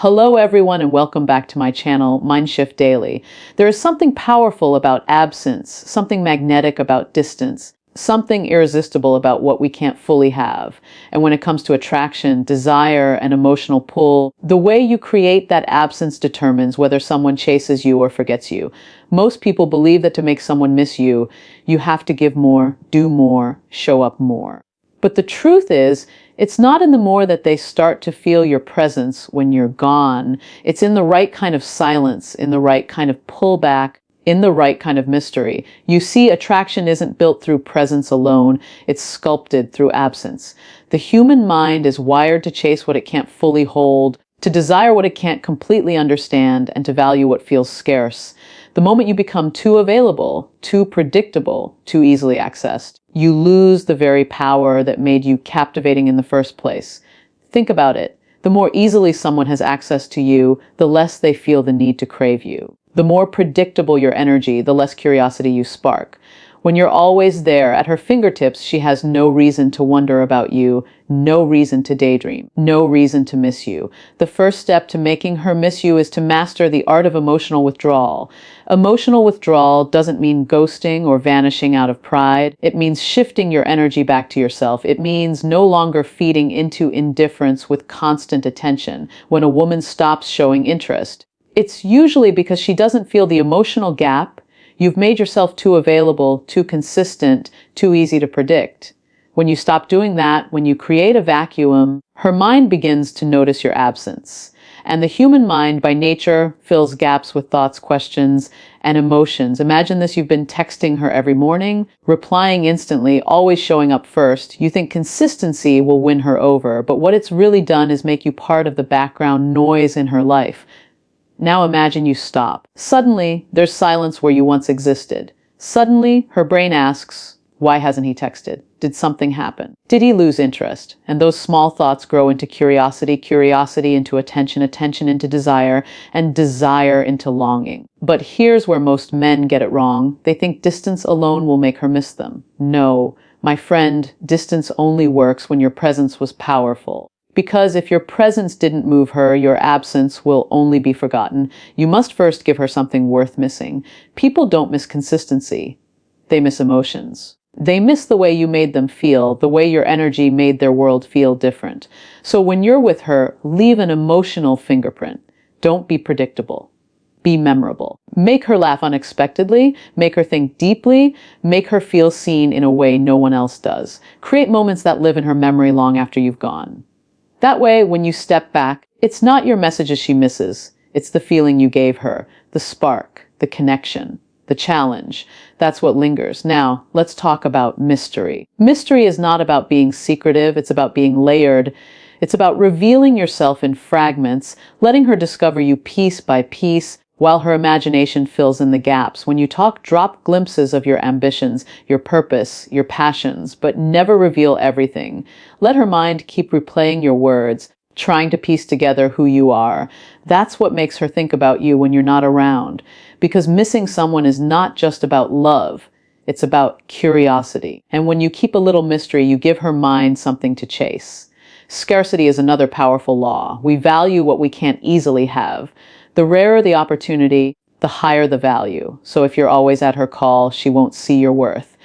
Hello everyone and welcome back to my channel, Mindshift Daily. There is something powerful about absence, something magnetic about distance, something irresistible about what we can't fully have. And when it comes to attraction, desire, and emotional pull, the way you create that absence determines whether someone chases you or forgets you. Most people believe that to make someone miss you, you have to give more, do more, show up more. But the truth is, it's not in the more that they start to feel your presence when you're gone. It's in the right kind of silence, in the right kind of pullback, in the right kind of mystery. You see, attraction isn't built through presence alone. It's sculpted through absence. The human mind is wired to chase what it can't fully hold, to desire what it can't completely understand, and to value what feels scarce. The moment you become too available, too predictable, too easily accessed, you lose the very power that made you captivating in the first place. Think about it. The more easily someone has access to you, the less they feel the need to crave you. The more predictable your energy, the less curiosity you spark. When you're always there at her fingertips, she has no reason to wonder about you, no reason to daydream, no reason to miss you. The first step to making her miss you is to master the art of emotional withdrawal. Emotional withdrawal doesn't mean ghosting or vanishing out of pride. It means shifting your energy back to yourself. It means no longer feeding into indifference with constant attention. When a woman stops showing interest, it's usually because she doesn't feel the emotional gap. You've made yourself too available, too consistent, too easy to predict. When you stop doing that, when you create a vacuum, her mind begins to notice your absence. And the human mind, by nature, fills gaps with thoughts, questions, and emotions. Imagine this: you've been texting her every morning, replying instantly, always showing up first. You think consistency will win her over, but what it's really done is make you part of the background noise in her life. Now imagine you stop. Suddenly, there's silence where you once existed. Suddenly, her brain asks, why hasn't he texted? Did something happen? Did he lose interest? And those small thoughts grow into curiosity, curiosity into attention, attention into desire, and desire into longing. But here's where most men get it wrong. They think distance alone will make her miss them. No, my friend, distance only works when your presence was powerful. Because if your presence didn't move her, your absence will only be forgotten. You must first give her something worth missing. People don't miss consistency. They miss emotions. They miss the way you made them feel, the way your energy made their world feel different. So when you're with her, leave an emotional fingerprint. Don't be predictable. Be memorable. Make her laugh unexpectedly. Make her think deeply. Make her feel seen in a way no one else does. Create moments that live in her memory long after you've gone. That way, when you step back, it's not your messages she misses. It's the feeling you gave her, the spark, the connection, the challenge. That's what lingers. Now, let's talk about mystery. Mystery is not about being secretive. It's about being layered. It's about revealing yourself in fragments, letting her discover you piece by piece, while her imagination fills in the gaps. When you talk, drop glimpses of your ambitions, your purpose, your passions, but never reveal everything. Let her mind keep replaying your words, trying to piece together who you are. That's what makes her think about you when you're not around. Because missing someone is not just about love. It's about curiosity. And when you keep a little mystery, you give her mind something to chase. Scarcity is another powerful law. We value what we can't easily have. The rarer the opportunity, the higher the value. So if you're always at her call, she won't see your worth.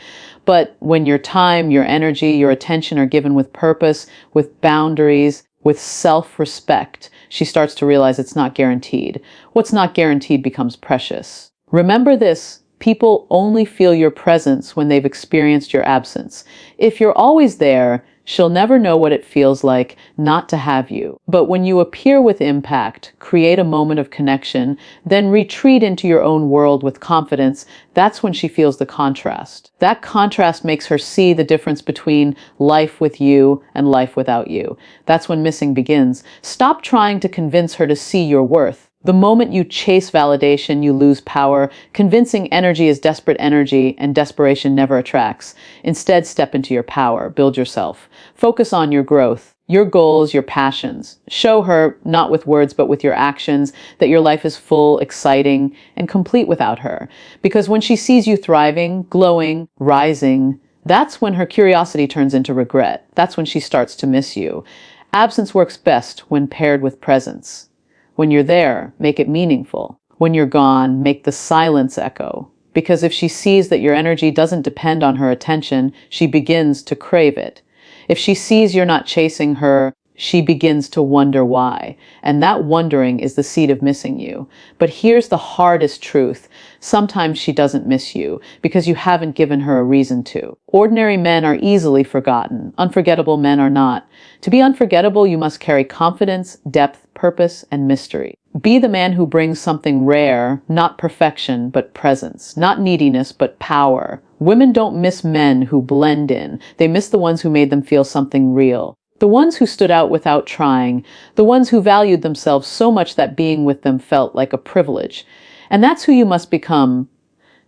But when your time, your energy, your attention are given with purpose, with boundaries, with self-respect, she starts to realize it's not guaranteed. What's not guaranteed becomes precious. Remember this: people only feel your presence when they've experienced your absence. If you're always there, she'll never know what it feels like not to have you. But when you appear with impact, create a moment of connection, then retreat into your own world with confidence, that's when she feels the contrast. That contrast makes her see the difference between life with you and life without you. That's when missing begins. Stop trying to convince her to see your worth. The moment you chase validation, you lose power. Convincing energy is desperate energy, and desperation never attracts. Instead, step into your power. Build yourself. Focus on your growth, your goals, your passions. Show her, not with words, but with your actions, that your life is full, exciting, and complete without her. Because when she sees you thriving, glowing, rising, that's when her curiosity turns into regret. That's when she starts to miss you. Absence works best when paired with presence. When you're there, make it meaningful. When you're gone, make the silence echo. Because if she sees that your energy doesn't depend on her attention, she begins to crave it. If she sees you're not chasing her, she begins to wonder why. And that wondering is the seed of missing you. But here's the hardest truth. Sometimes she doesn't miss you because you haven't given her a reason to. Ordinary men are easily forgotten. Unforgettable men are not. To be unforgettable, you must carry confidence, depth, purpose, and mystery. Be the man who brings something rare, not perfection, but presence. Not neediness, but power. Women don't miss men who blend in. They miss the ones who made them feel something real. The ones who stood out without trying, the ones who valued themselves so much that being with them felt like a privilege. And that's who you must become,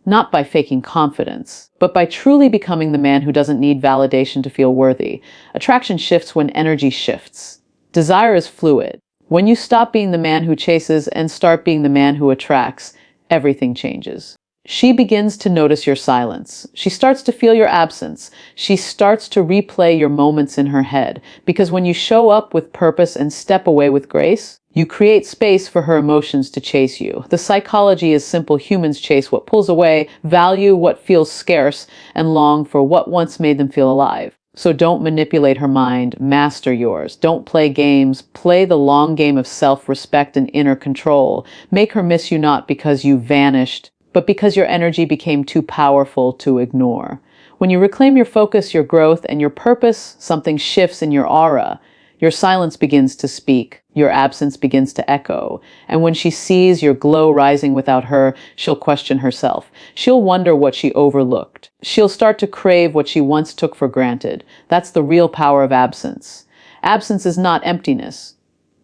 not by faking confidence, but by truly becoming the man who doesn't need validation to feel worthy. Attraction shifts when energy shifts. Desire is fluid. When you stop being the man who chases and start being the man who attracts, everything changes. She begins to notice your silence. She starts to feel your absence. She starts to replay your moments in her head. Because when you show up with purpose and step away with grace, you create space for her emotions to chase you. The psychology is simple. Humans chase what pulls away, value what feels scarce, and long for what once made them feel alive. So don't manipulate her mind, master yours. Don't play games, play the long game of self-respect and inner control. Make her miss you not because you vanished, but because your energy became too powerful to ignore. When you reclaim your focus, your growth, and your purpose, something shifts in your aura. Your silence begins to speak. Your absence begins to echo. And when she sees your glow rising without her, she'll question herself. She'll wonder what she overlooked. She'll start to crave what she once took for granted. That's the real power of absence. Absence is not emptiness.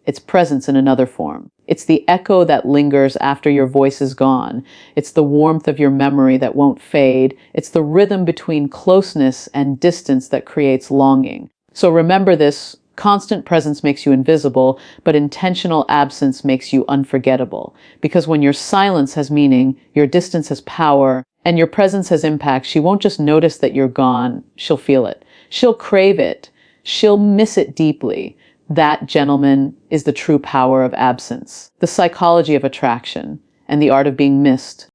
It's presence in another form. It's the echo that lingers after your voice is gone. It's the warmth of your memory that won't fade. It's the rhythm between closeness and distance that creates longing. So remember this. Constant presence makes you invisible, but intentional absence makes you unforgettable. Because when your silence has meaning, your distance has power, and your presence has impact, she won't just notice that you're gone. She'll feel it. She'll crave it. She'll miss it deeply. That, gentlemen, is the true power of absence, the psychology of attraction, and the art of being missed.